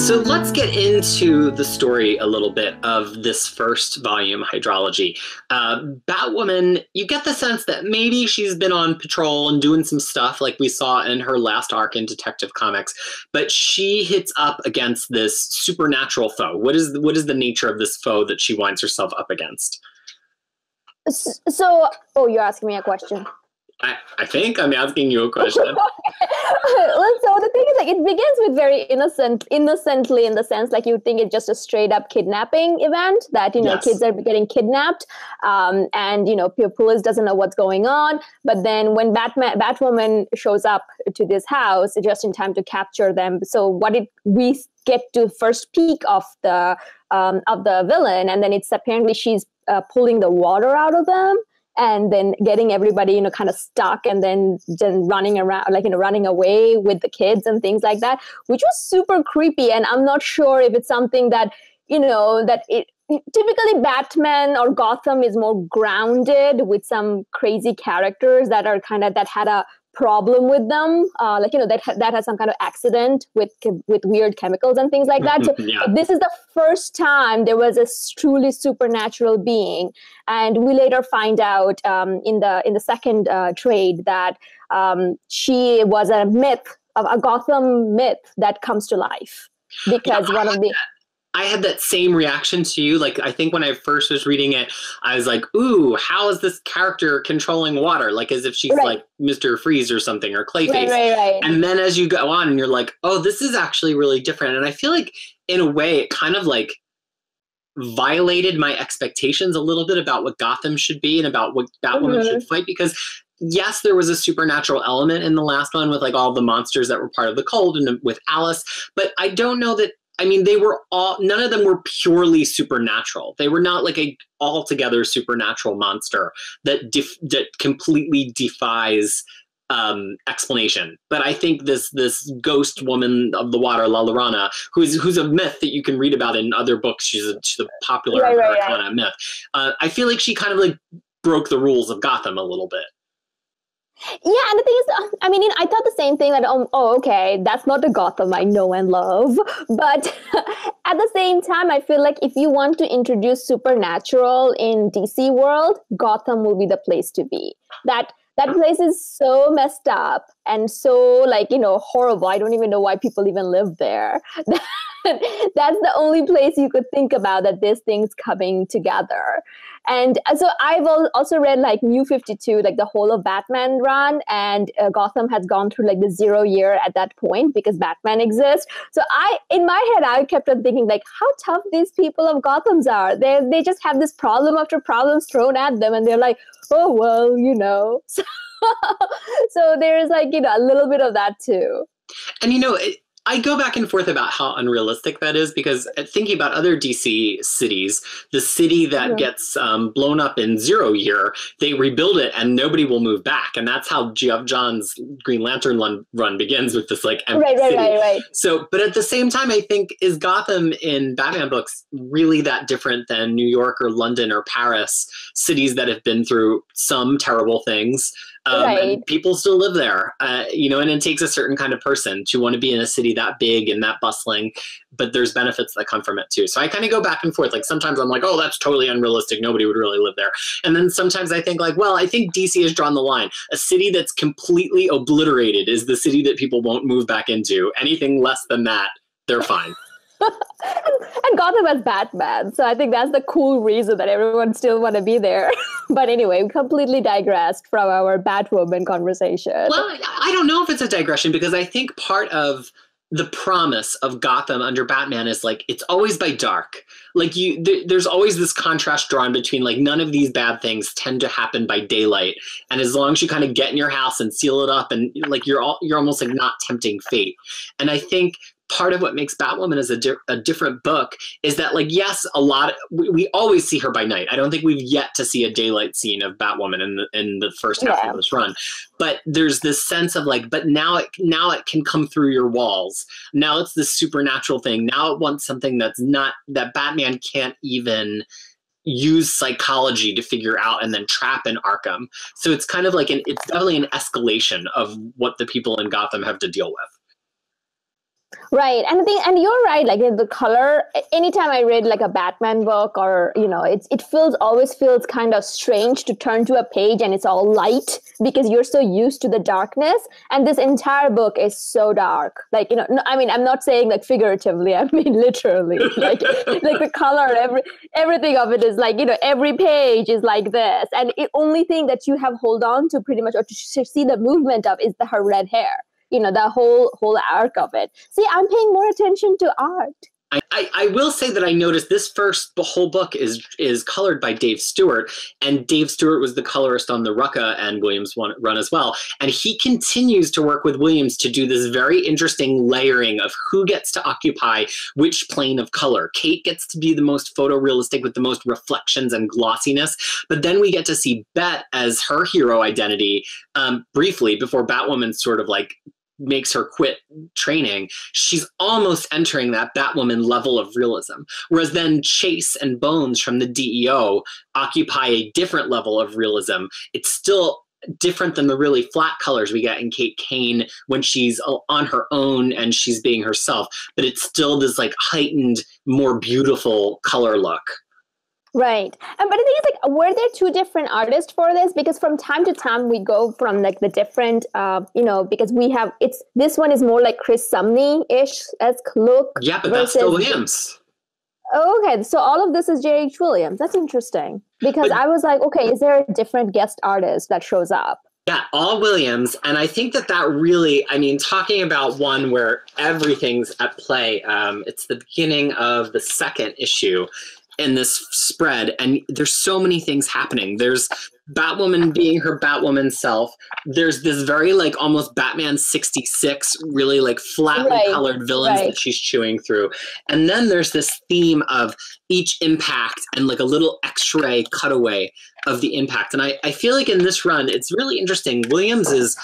So let's get into the story a little bit of this first volume, Hydrology. Batwoman, you get the sense that maybe she's been on patrol and doing some stuff like we saw in her last arc in Detective Comics, but she hits up against this supernatural foe. What is the nature of this foe that she winds herself up against? So, you're asking me a question. I think I'm asking you a question. So the thing is, like, it begins with very innocently, in the sense, like, you think it's just a straight up kidnapping event that, Yes. Kids are getting kidnapped, and police doesn't know what's going on. But then when Batwoman shows up to this house just in time to capture them, so we get to first peek of the villain, and then it's apparently she's pulling the water out of them. And then getting everybody, kind of stuck, and then running around, running away with the kids and things like that, which was super creepy. And I'm not sure if it's something that, typically Batman or Gotham is more grounded with some crazy characters that are that had a problem with them, that has some kind of accident with weird chemicals and things like that. So Yeah. This is the first time there was a truly supernatural being, and we later find out in the second trade that she was a myth, a Gotham myth that comes to life because I had that same reaction to you. Like, I think when I first was reading it, I was like, ooh, how is this character controlling water? Like, as if she's like Mr. Freeze or something, or Clayface. Right. And then as you go on and you're like, oh, this is actually really different. And I feel like in a way it kind of like violated my expectations a little bit about what Gotham should be and about what Batwoman should fight, because yes, there was a supernatural element in the last one with like all the monsters that were part of the cult and with Alice, but I don't know that. I mean, none of them were purely supernatural. They were not like a altogether supernatural monster that completely defies explanation. But I think this ghost woman of the water, La Llorona, who's a myth that you can read about in other books. She's a popular Americana myth. I feel like she kind of like broke the rules of Gotham a little bit. Yeah, and the thing is, I mean, I thought the same thing, that, okay, that's not the Gotham I know and love. But at the same time, I feel like if you want to introduce supernatural in DC world, Gotham will be the place to be. That place is so messed up and so, horrible. I don't even know why people even live there. That's the only place you could think about that this thing's coming together. And so I've also read like New 52, like the whole of Batman run, and Gotham has gone through like the 0 year at that point because Batman exists. So in my head, I kept on thinking like how tough these people of Gotham's are. They just have this problem after problems thrown at them, and they're like, oh, well, So there's like, a little bit of that too. And I go back and forth about how unrealistic that is, because thinking about other DC cities, the city that gets blown up in 0 year, they rebuild it and nobody will move back. And that's how Geoff Johns' Green Lantern run begins, with this like empty city. Right. So, but at the same time, I think, is Gotham in Batman books really that different than New York or London or Paris, cities that have been through some terrible things? And people still live there, and it takes a certain kind of person to want to be in a city that big and that bustling, but there's benefits that come from it too. So I kind of go back and forth. Like sometimes I'm like, oh, that's totally unrealistic. Nobody would really live there. And then sometimes I think like, well, I think DC has drawn the line. A city that's completely obliterated is the city that people won't move back into. Anything less than that, they're fine. And Gotham has Batman, so I think that's the cool reason that everyone still want to be there. But anyway, we completely digressed from our Batwoman conversation. Well, I don't know if it's a digression, because I think part of the promise of Gotham under Batman is like it's always by dark. Like there's always this contrast drawn between like none of these bad things tend to happen by daylight, and as long as you kind of get in your house and seal it up, and like you're almost like not tempting fate. And I think part of what makes Batwoman as a different book is that, like, yes, we always see her by night. I don't think we've yet to see a daylight scene of Batwoman in the first half of this run. But there's this sense of like, but now it can come through your walls. Now it's this supernatural thing. Now it wants something that Batman can't even use psychology to figure out and then trap in Arkham. So it's kind of like it's definitely an escalation of what the people in Gotham have to deal with. Right. And I think, and you're right, like the color, anytime I read like a Batman book or, it always feels kind of strange to turn to a page and it's all light because you're so used to the darkness. And this entire book is so dark. Like, I mean, I'm not saying like figuratively, I mean, literally, like the color, everything of it is like, every page is like this. And the only thing that you have hold on to pretty much, or to see the movement of is her red hair. The whole arc of it. See, I'm paying more attention to art. I will say that I noticed this the whole book is colored by Dave Stewart, and Dave Stewart was the colorist on the Rucka and Williams run as well. And he continues to work with Williams to do this very interesting layering of who gets to occupy which plane of color. Kate gets to be the most photorealistic with the most reflections and glossiness, but then we get to see Bet as her hero identity briefly before Batwoman sort of like makes her quit training. She's almost entering that Batwoman level of realism. Whereas then Chase and Bones from the DEO occupy a different level of realism. It's still different than the really flat colors we get in Kate Kane when she's on her own and she's being herself, but it's still this like heightened, more beautiful color look. Right. But the thing is, like, were there two different artists for this? Because from time to time we go from like the different, because this one is more like Chris Samnee-ish-esque look. Yeah, but that's still Williams. Oh, okay. So all of this is J.H. Williams. That's interesting. Because I was like, okay, is there a different guest artist that shows up? Yeah, all Williams. And I think that really, I mean, talking about one where everything's at play, it's the beginning of the second issue in this spread, and there's so many things happening. There's Batwoman being her Batwoman self. There's this very like almost Batman 66, really like flatly colored villains that she's chewing through. And then there's this theme of each impact and like a little X-ray cutaway of the impact. And I feel like in this run, it's really interesting. Williams is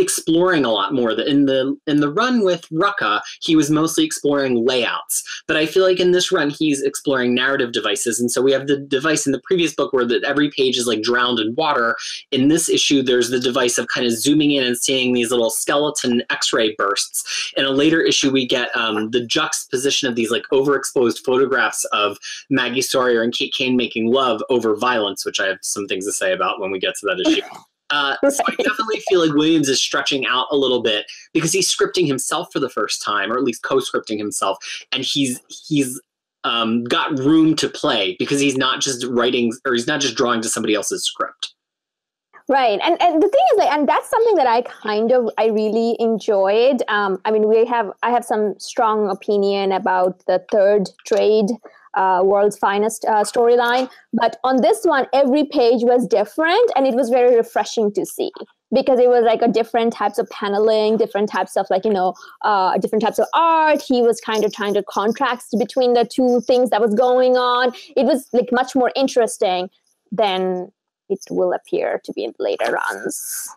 exploring a lot more. In the run with Rucka, he was mostly exploring layouts, but I feel like in this run he's exploring narrative devices. And so we have the device in the previous book where every page is like drowned in water. In this issue, there's the device of kind of zooming in and seeing these little skeleton X-ray bursts. In a later issue, we get the juxtaposition of these like overexposed photographs of Maggie Sawyer and Kate Kane making love over violence, which I have some things to say about when we get to that issue. So I definitely feel like Williams is stretching out a little bit because he's scripting himself for the first time, or at least co-scripting himself, and he's got room to play because he's not just writing or he's not just drawing to somebody else's script. Right, and the thing is, like, and that's something that I really enjoyed. I mean, I have some strong opinion about the third trade. World's Finest storyline, but on this one every page was different and it was very refreshing to see because it was like a different types of paneling, different types of different types of art. He was kind of trying to contrast between the two things that was going on. It was like much more interesting than it will appear to be in later runs.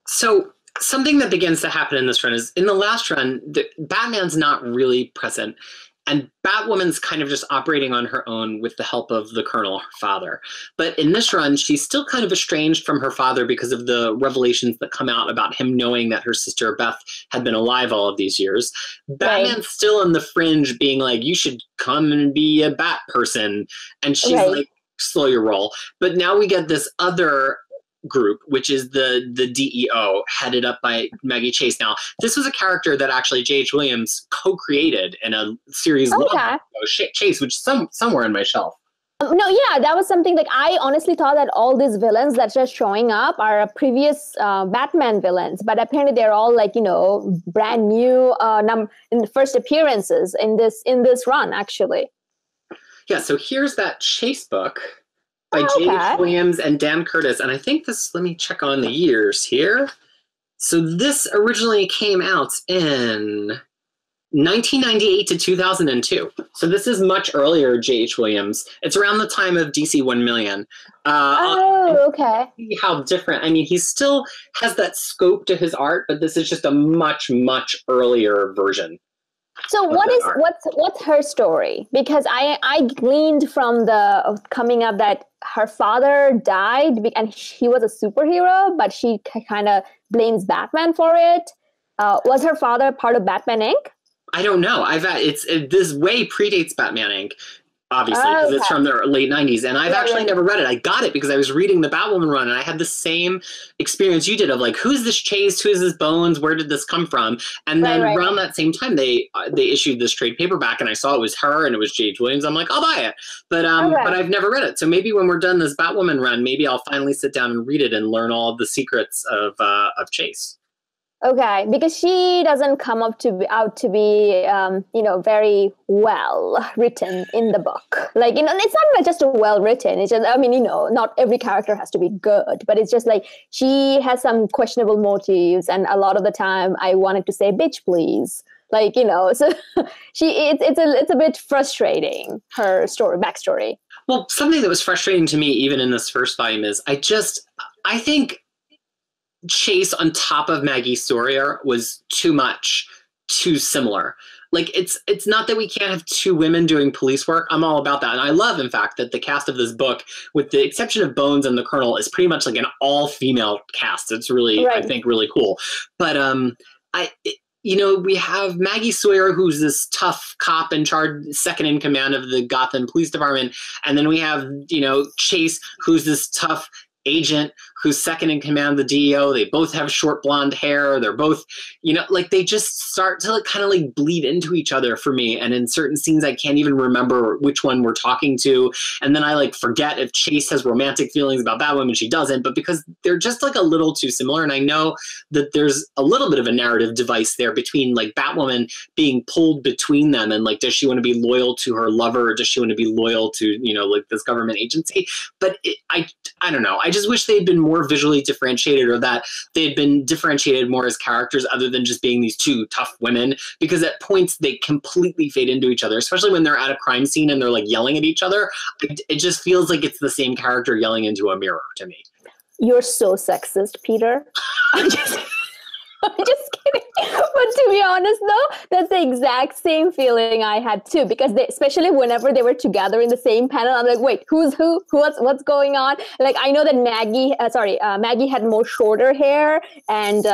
So something that begins to happen in this run is in the last run, Batman's not really present. And Batwoman's kind of just operating on her own with the help of the Colonel, her father. But in this run, she's still kind of estranged from her father because of the revelations that come out about him knowing that her sister Beth had been alive all of these years. Batman's still on the fringe being like, you should come and be a bat person. And she's like, slow your roll. But now we get this other group, which is the DEO, headed up by Maggie Chase. Now, this was a character that actually J.H. Williams co-created in a series Chase, which is somewhere in my shelf. No, yeah, that was something like I honestly thought that all these villains that are showing up are previous Batman villains, but apparently they're all like, brand new in the first appearances in this run, actually. Yeah, so here's that Chase book by J.H. Williams and Dan Curtis. And I think let me check on the years here. So this originally came out in 1998 to 2002. So this is much earlier J.H. Williams. It's around the time of DC 1 Million. See how different. I mean, he still has that scope to his art, but this is just a much, much earlier version. So what's her story? Because I gleaned from the coming up that her father died and he was a superhero, but she kind of blames Batman for it. Was her father part of Batman Inc.? I don't know. This way predates Batman Inc. Obviously, because Okay. it's from the late 90s. And I've actually right. never read it. I got it because I was reading the Batwoman run, and I had the same experience you did of like, who's this Chase? Who's this Bones? Where did this come from? And then Right. around that same time, they issued this trade paperback, and I saw it was her and it was J.H. Williams. I'm like, I'll buy it. But I've never read it. So maybe when we're done this Batwoman run, maybe I'll finally sit down and read it and learn all of the secrets of Chase. Okay, because she doesn't come out to be, very well written in the book. Like, it's not just well written. It's just, not every character has to be good, but it's just like she has some questionable motives, and a lot of the time, I wanted to say, "Bitch, please." Like, so it's a bit frustrating, her backstory. Well, something that was frustrating to me, even in this first volume, is I think Chase on top of Maggie Sawyer was too much, too similar. Like, it's not that we can't have two women doing police work. I'm all about that. And I love, in fact, that the cast of this book, with the exception of Bones and the Colonel, is pretty much like an all-female cast. It's really, I think, really cool. But we have Maggie Sawyer, who's this tough cop in charge, second in command of the Gotham Police Department. And then we have, Chase, who's this tough agent who's second in command of the DEO. They both have short blonde hair. They're both, they just start to kind of bleed into each other for me. And in certain scenes, I can't even remember which one we're talking to. And then I forget if Chase has romantic feelings about Batwoman. She doesn't, but because they're just a little too similar. And I know that there's a little bit of a narrative device there between Batwoman being pulled between them. And does she want to be loyal to her lover, or does she want to be loyal to, this government agency? But I don't know. I just wish they'd been more visually differentiated, or that they'd been differentiated more as characters other than just being these two tough women, because at points they completely fade into each other, especially when they're at a crime scene and they're yelling at each other. It just feels like it's the same character yelling into a mirror to me. You're so sexist, Peter. I'm just kidding. But to be honest, though, that's the exact same feeling I had too. Because especially whenever they were together in the same panel, I'm like, wait, who's who? What's going on? Like, I know that Maggie had more shorter hair, and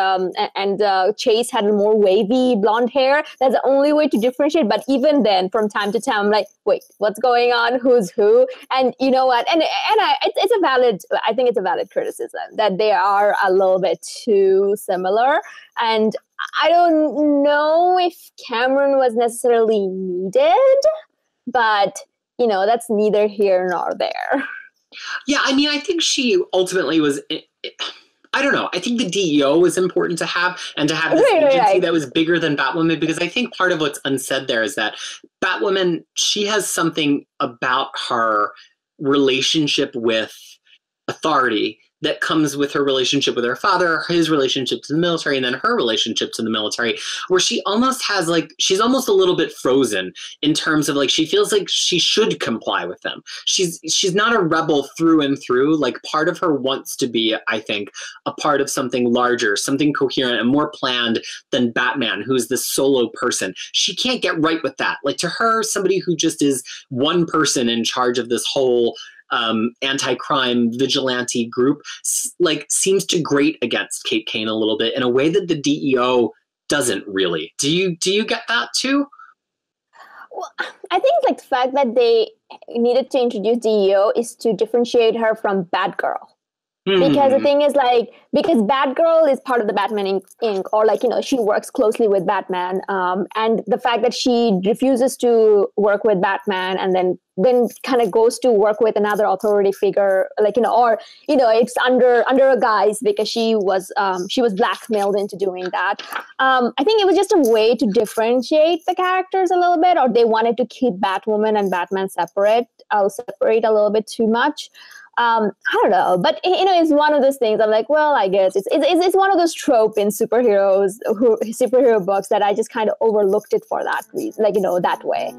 Chase had more wavy blonde hair. That's the only way to differentiate. But even then, from time to time, I'm like, wait, what's going on? Who's who? And you know what? And it's a valid. I think it's a valid criticism that they are a little bit too similar. And I don't know if Cameron was necessarily needed, but, that's neither here nor there. Yeah, I think she ultimately was... I don't know. I think the DEO was important to have, and to have this agency that was bigger than Batwoman, because I think part of what's unsaid there is that Batwoman, she has something about her relationship with authority that comes with her relationship with her father, his relationship to the military, and then her relationship to the military, where she almost has she's almost a little bit frozen in terms of she feels like she should comply with them. She's not a rebel through and through. Part of her wants to be, I think, a part of something larger, something coherent and more planned than Batman, who's this solo person. She can't get right with that. To her, somebody who just is one person in charge of this whole anti-crime vigilante group seems to grate against Kate Kane a little bit in a way that the DEO doesn't really. Do you get that too? Well, I think the fact that they needed to introduce DEO is to differentiate her from Batgirl. Because the thing is because Batgirl is part of the Batman Inc. or she works closely with Batman. And the fact that she refuses to work with Batman and then kind of goes to work with another authority figure, it's under a guise because she was blackmailed into doing that. I think it was just a way to differentiate the characters a little bit, or they wanted to keep Batwoman and Batman separate a little bit too much. I don't know, but it's one of those things. I'm like, well, I guess it's one of those trope in superhero books that I just kind of overlooked it for that reason, that way.